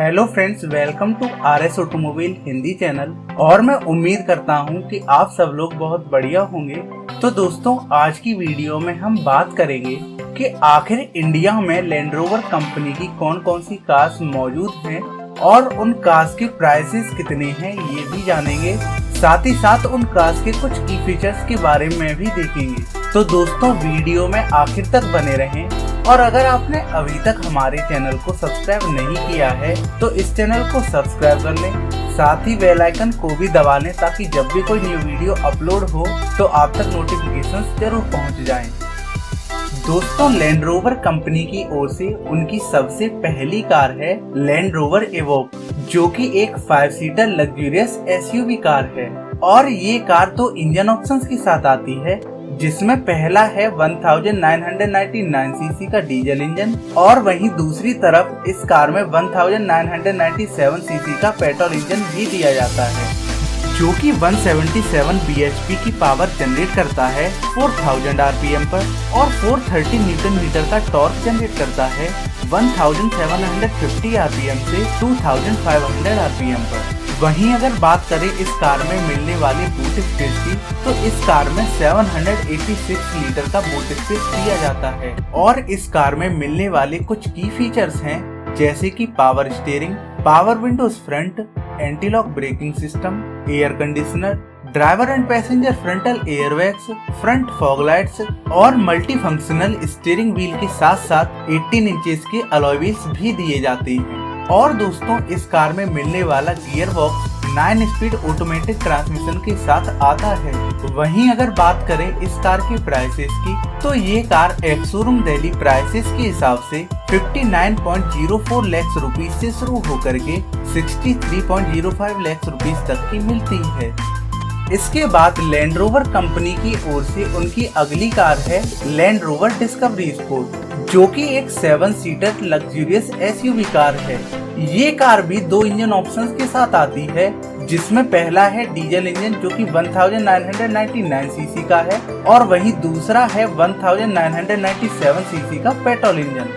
Hello friends, welcome to RS automobile Hindi channel. और मैं उम्मीद करता हूं कि आप सब लोग बहुत बढ़िया होंगे। तो दोस्तों, आज की वीडियो में हम बात करेंगे कि आखिर इंडिया में लैंड रोवर कंपनी की कौन कौन सी कार्स मौजूद हैं और उन कार्स के प्राइसेस कितने हैं ये भी जानेंगे। साथ ही साथ उन कार्स के कुछ की फीचर्स के बारे में भी देखेंगे। तो दोस्तों, वीडियो में आखिर तक बने रहें। और अगर आपने अभी तक हमारे चैनल को सब्सक्राइब नहीं किया है तो इस चैनल को सब्सक्राइब कर लें, साथ ही बेल आइकन को भी दबा लें ताकि जब भी कोई न्यू वीडियो अपलोड हो तो आप तक नोटिफिकेशंस जरूर पहुंच जाएं। दोस्तों, लैंड रोवर कंपनी की ओर से उनकी सबसे पहली कार है लैंड रोवर एवोक, जो कि एक 5 सीटर लग्जरियस SUV कार है। और ये कार तो इंजन ऑप्शंस के साथ आती है, जिसमें पहला है 1999 सीसी का डीजल इंजन और वहीं दूसरी तरफ इस कार में 1997 सीसी का पेट्रोल इंजन भी दिया जाता है, जो कि 177 bhp की पावर जनरेट करता है 4000 RPM पर और 430 न्यूटन मीटर का टॉर्क जनरेट करता है 1750 RPM से 2500 RPM पर। वहीं अगर बात करें इस कार में मिलने वाली बूट स्पेस की, तो इस कार में 786 लीटर का बूट स्पेस दिया जाता है। और इस कार में मिलने वाले कुछ की फीचर्स हैं, जैसे कि power steering, power Windows front, anti lock braking system, air conditioner, driver and passenger frontal airbags, front fog lights और मल्टी फंक्शनल स्टीयरिंग व्हील के साथ साथ 18 इंचेस के अलॉय व्हील्स भी दिए जाते हैं। और दोस्तों, इस कार में मिलने वाला gear box 9 speed automatic transmission के साथ आता है। वहीं अगर बात करें इस कार के प्राइसेस की, तो ये car ex showroom Delhi prices के हिसाब से 59.04 लाख रुपीज से शुरू होकर के 63.05 लाख रुपीज तक की मिलती है। इसके बाद लैंड रोवर कंपनी की ओर से उनकी अगली कार है लैंड रोवर डिस्कवरी स्पोर्ट, जो कि एक 7 सीटर लग्जरियस SUV कार है। ये कार भी 2 इंजन ऑप्शंस के साथ आती है, जिसमें पहला है डीजल इंजन जो कि 1999 सीसी का है और वहीं दूसरा है 1997 सीसी का पेट्रोल इंजन,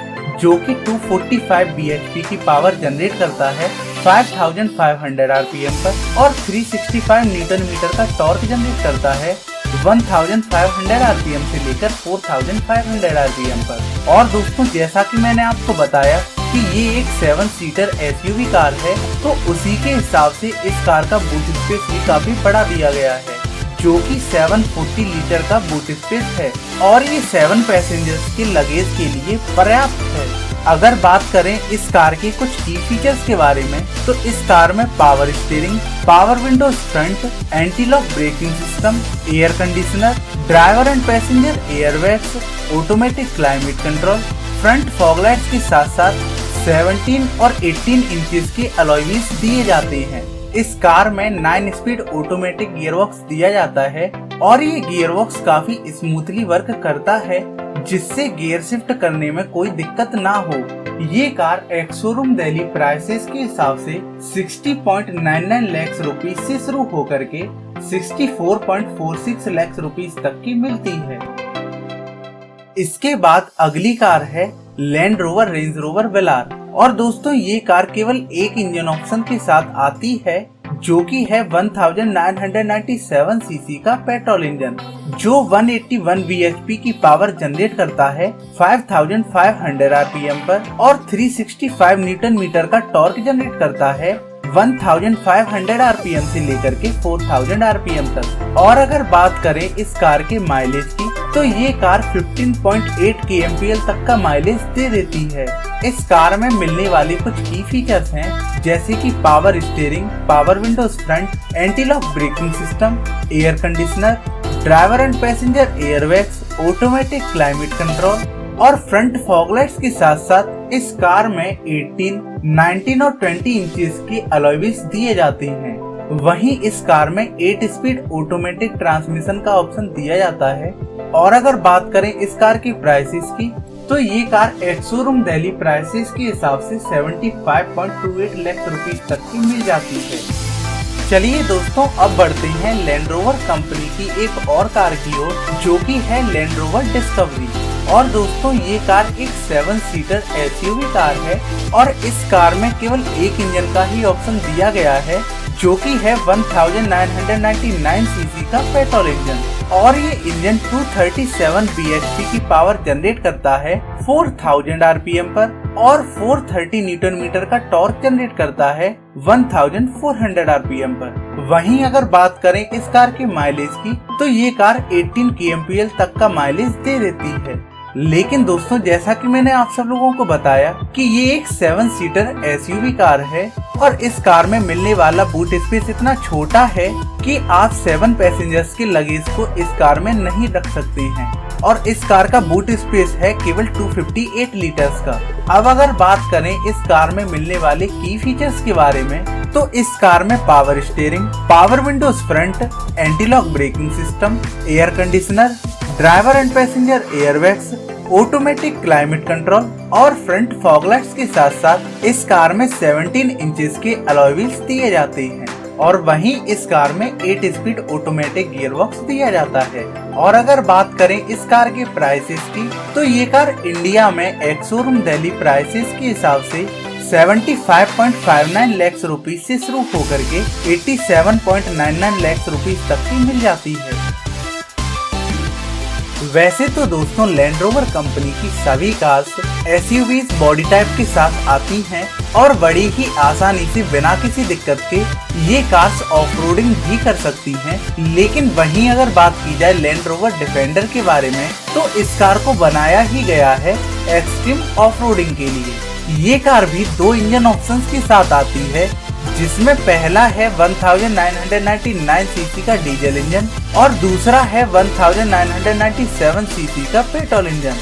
जो कि 245 bhp की पावर जनरेट करता है 5500 RPM पर और 365 न्यूटन मीटर का टॉर्क जनरेट करता है 1500 RPM से लेकर 4500 RPM पर। और दोस्तों, जैसा कि मैंने आपको बताया कि ये एक 7 सीटर SUV कार है, तो उसी के हिसाब से इस कार का बूट स्पेस भी काफी बड़ा दिया गया है, जो कि 740 लीटर का बूट स्पेस है और ये 7 पैसेंजर्स के लगेज के लिए पर्याप्त है। अगर बात करें इस कार के कुछ की फीचर्स के बारे में, तो इस कार में power steering, power Windows front, anti lock braking system, air conditioner, driver and passenger airbags, automatic climate control, front fog lights के साथ साथ 17 और 18 इंचेस के अलॉय व्हील्स दिए जाते हैं। इस कार में 9 स्पीड ऑटोमेटिक गियरबॉक्स दिया जाता है और ये गियरबॉक्स काफी स्मूथली वर्क करता है, जिससे गियर शिफ्ट करने में कोई दिक्कत ना हो। ये car ex showroom Delhi prices के हिसाब से 60.99 लाख रुपीज से शुरू होकर के 64.46 लाख रुपीज तक की मिलती है। इसके बाद अगली कार है लैंड रोवर रेंज रोवर वेलार। और दोस्तों, ये कार केवल एक इंजन ऑप्शन के साथ आती है, जो कि है 1997 सीसी का पेट्रोल इंजन, जो 181 bhp की पावर जनरेट करता है 5500 RPM पर और 365 न्यूटन मीटर का टॉर्क जनरेट करता है 1500 RPM से लेकर के 4000 RPM तक। और अगर बात करें इस कार के माइलेज की, तो ये कार 15.8 kmpl तक का माइलेज दे देती है। इस कार में मिलने वाले कुछ की फीचर्स हैं, जैसे कि power steering, power Windows front, anti lock braking system, air conditioner, driver and passenger airbags, automatic climate control और फ्रंट फॉग लाइट्स के साथ साथ इस कार में 18, 19 और 20 इंचेस के अलॉय व्हील्स दिए जाते हैं। वहीं इस कार में 8 स्पीड ऑटोमेटिक ट्रांसमिशन का ऑप्शन दिया जाता है। और अगर बात करें इस कार की प्राइसेस की, तो ये car ex showroom Delhi prices के हिसाब से 75.28 लाख रुपीज तक की मिल जाती है। चलिए दोस्तों, अब बढ़ते हैं लैंड रोवर कंपनी की एक और कार की ओर, जो कि है लैंड रोवर डिस्कवरी। और दोस्तों ये कार एक 7 सीटर SUV कार है और इस कार में केवल एक इंजन का ही ऑप्शन दिया गया है, जो कि है 1999 सीसी का पेट्रोल इंजन। और ये इंजन 237 bhp की पावर जनरेट करता है 4000 RPM पर और 430 न्यूटन मीटर का टॉर्क जनरेट करता है 1400 RPM पर। वहीं अगर बात करें इस कार के माइलेज की, तो ये कार 18 kmpl तक का माइलेज दे देती है। लेकिन दोस्तों जैसा कि मैंने आप सब लोगों को बताया कि ये एक 7 सीटर SUV कार है और इस कार में मिलने वाला बूट स्पेस इतना छोटा है कि आप 7 पैसेंजर्स के लगेज को इस कार में नहीं रख सकते हैं और इस कार का बूट स्पेस है केवल 258 लीटर्स का। अब अगर बात करें इस कार में मिलने वाले की फीचर्स के बारे में, तो इस कार में power steering, power Windows front, anti lock braking system, air conditioner, driver and passenger airbags, automatic climate control और फ्रंट फॉग लाइट्स के साथ साथ इस कार में 17 इंचेस के अलॉय व्हील्स दिए जाते हैं और वहीं इस कार में 8 स्पीड ऑटोमेटिक गियरबॉक्स दिया जाता है। और अगर बात करें इस कार के प्राइसेस की, तो ये कार इंडिया में एक्स शोरूम दिल्ली प्राइसेस के हिसाब से 75.59 लाख रुपीज से शुरू होकर के 87.99 लाख रुपीज तक की मिल जाती है। वैसे तो दोस्तों लैंड रोवर कंपनी की सभी कार्स SUVs बॉडी टाइप के साथ आती हैं और बड़ी ही आसानी से बिना किसी दिक्कत के ये कार्स ऑफ रोडिंग भी कर सकती हैं। लेकिन वहीं अगर बात की जाए लैंड रोवर डिफेंडर के बारे में, तो इस कार को बनाया ही गया है एक्सट्रीम ऑफ रोडिंग के लिए। ये कार भी 2 इंजन ऑप्शंस के साथ आती है, जिसमें पहला है 1999 सीसी का डीजल इंजन और दूसरा है 1997 सीसी का पेट्रोल इंजन,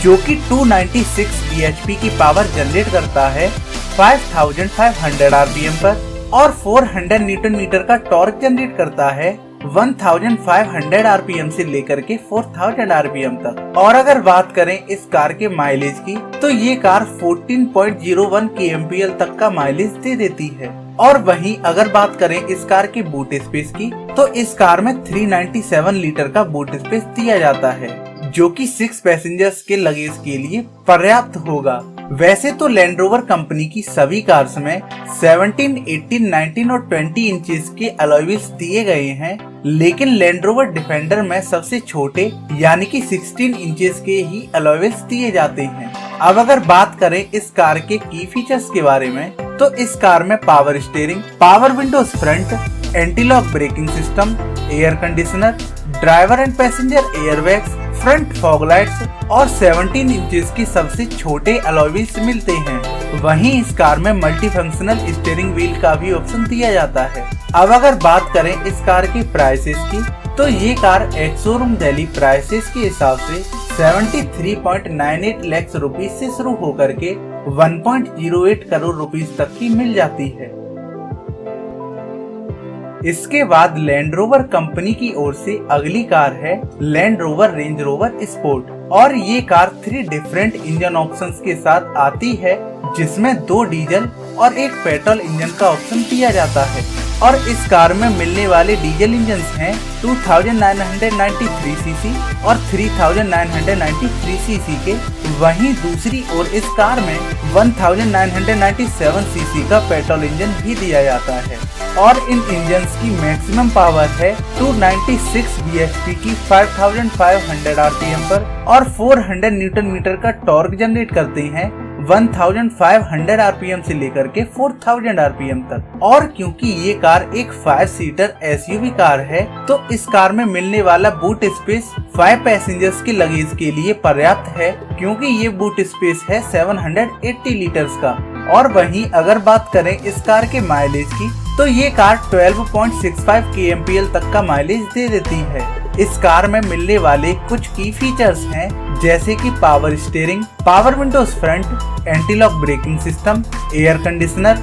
जो कि 296 bhp की पावर जनरेट करता है 5500 RPM पर और 400 न्यूटन मीटर का टॉर्क जनरेट करता है 1500 RPM से लेकर के 4000 RPM तक। और अगर बात करें इस कार के माइलेज की, तो ये कार 14.01 kmpl तक का माइलेज दे देती है। और वहीं अगर बात करें इस कार के बूट स्पेस की, तो इस कार में 397 लीटर का बूट स्पेस दिया जाता है, जो कि 6 पैसेंजर्स के लगेज के लिए पर्याप्त होगा। वैसे तो लैंड रोवर कंपनी की सभी कार्स में 17, 18, 19 और 20 इंचेस के अलॉय व्हील्स दिए गए हैं, लेकिन लैंड रोवर डिफेंडर में सबसे छोटे यानी कि 16 इंचेस के ही अलॉय व्हील्स दिए जाते हैं। अब अगर बात करें इस कार के की फीचर्स के बारे में, तो इस कार में power steering, power Windows front, anti lock braking system, air conditioner, driver and passenger airbags, front fog lights और 17 इंचेस की सबसे छोटे अलॉय व्हील्स मिलते हैं। वहीं इस कार में मल्टी फंक्शनल स्टीयरिंग व्हील का भी ऑप्शन दिया जाता है। अब अगर बात करें इस कार की प्राइसेस की, तो ये car ex showroom Delhi prices के हिसाब से 73.98 लाख रुपीज से शुरू होकर के 1.08 करोड़ रुपीज तक की मिल जाती है। इसके बाद लैंड रोवर कंपनी की ओर से अगली कार है land rover range rover sport और ये कार 3 डिफरेंट इंजन ऑप्शंस के साथ आती है, जिसमें 2 डीजल और 1 पेट्रोल इंजन का ऑप्शन दिया जाता है। और इस कार में मिलने वाले डीजल इंजन हैं 2993 सीसी और 3993 सीसी के। वहीं दूसरी ओर इस कार में 1997 सीसी का पेट्रोल इंजन भी दिया जाता है और इन इंजन्स की मैक्सिमम पावर है 296 bhp की 5500 RPM पर और 400 न्यूटन मीटर का टॉर्क जनरेट करते हैं 1500 RPM से लेकर के 4000 RPM तक। और क्योंकि ये कार एक 5 सीटर SUV कार है, तो इस कार में मिलने वाला बूट स्पेस 5 पैसेंजर्स के लगेज के लिए पर्याप्त है, क्योंकि ये बूट स्पेस है 780 लीटर्स का। और वहीं अगर बात करें इस कार के माइलेज की, तो ये कार 12.65 kmpl तक का माइलेज दे देती है। इस कार में मिलने वाले कुछ की फीचर्स हैं, जैसे कि power steering, power Windows front, anti lock braking system, air conditioner,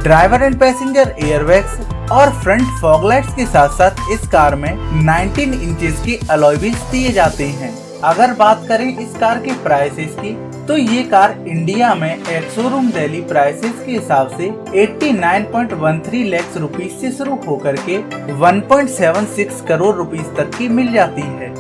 driver and passenger airbags और फ्रंट फॉग लाइट्स के साथ साथ इस कार में 19 इंचेस के अलॉय व्हील्स दिए जाते हैं। अगर बात करें इस कार के प्राइसेस की, तो ये कार इंडिया में एक्स शोरूम दिल्ली प्राइसेस के हिसाब से 89.13 लाख रुपीज से शुरू होकर के 1.76 करोड़ रुपीज तक की मिल जाती है।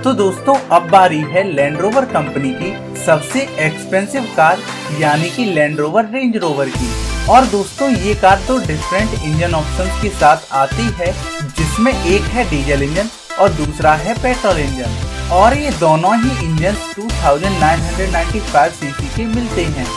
तो दोस्तों अब बारी है लैंड रोवर कंपनी की सबसे एक्सपेंसिव कार यानी कि लैंड रोवर रेंज रोवर की। और दोस्तों ये कार तो डिफरेंट इंजन ऑप्शंस के साथ आती है, जिसमें एक है डीजल इंजन और दूसरा है पेट्रोल इंजन। और ये दोनों ही इंजन 2995 सीसी के मिलते हैं,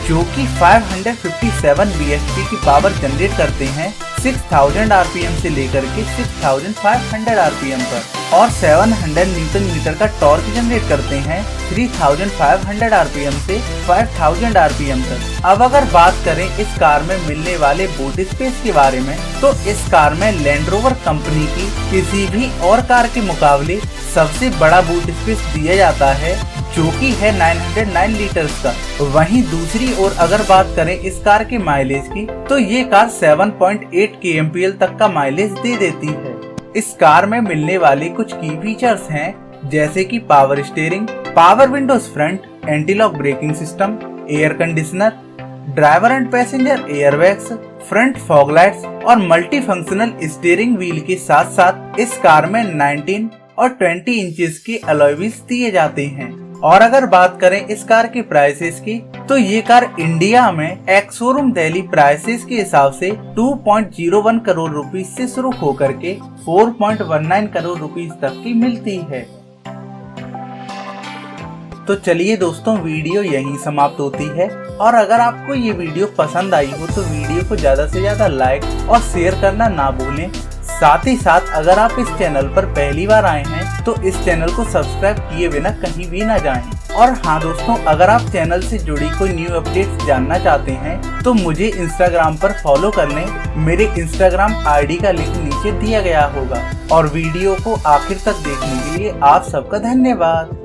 जो कि 557 bhp की पावर जनरेट करते हैं 6000 rpm से लेकर के 6500 rpm पर, और 700 न्यूटन मीटर का टॉर्क जनरेट करते हैं 3500 rpm से 5000 rpm तक। अब अगर बात करें इस कार में मिलने वाले बूट स्पेस के बारे में, तो इस कार में लैंड रोवर कंपनी की किसी भी और कार के मुकाबले सबसे बड़ा बूट स्पेस दिया जाता है, जो कि है 909 लीटर्स का। वहीं दूसरी ओर अगर बात करें इस कार के माइलेज की, तो ये कार 7.8 kmpl तक का माइलेज दे देती है। इस कार में मिलने वाले कुछ की फीचर्स हैं, जैसे कि power steering, power Windows front, anti lock braking system, air conditioner, driver and passenger airbags, front fog lights और मल्टी फंक्शनल स्टीयरिंग व्हील के साथ साथ इस कार में 19 और 20 इंचेस के अलॉय व्हील्स दिए जाते हैं। और अगर बात करें इस कार के प्राइसेस की, तो ये कार इंडिया में एक्स शोरूम दिल्ली प्राइसेस के हिसाब से 2.01 करोड़ रुपीस से शुरू होकर के 4.19 करोड़ रुपीस तक की मिलती है। तो चलिए दोस्तों, वीडियो यहीं समाप्त होती है। और अगर आपको ये वीडियो पसंद आई हो तो वीडियो को ज्यादा से ज्यादा लाइक और शेयर करना ना भूलें। साथ ही साथ अगर आप इस चैनल पर पहली बार आए हैं तो इस चैनल को सब्सक्राइब किए बिना कहीं भी ना जाएं। और हाँ दोस्तों, अगर आप चैनल से जुड़ी कोई न्यू अपडेट्स जानना चाहते हैं तो मुझे इंस्टाग्राम पर फॉलो कर लें। मेरे इंस्टाग्राम आईडी का लिंक नीचे दिया गया होगा। और वीडियो को आखिर तक देखने के लिए आप सबका धन्यवाद।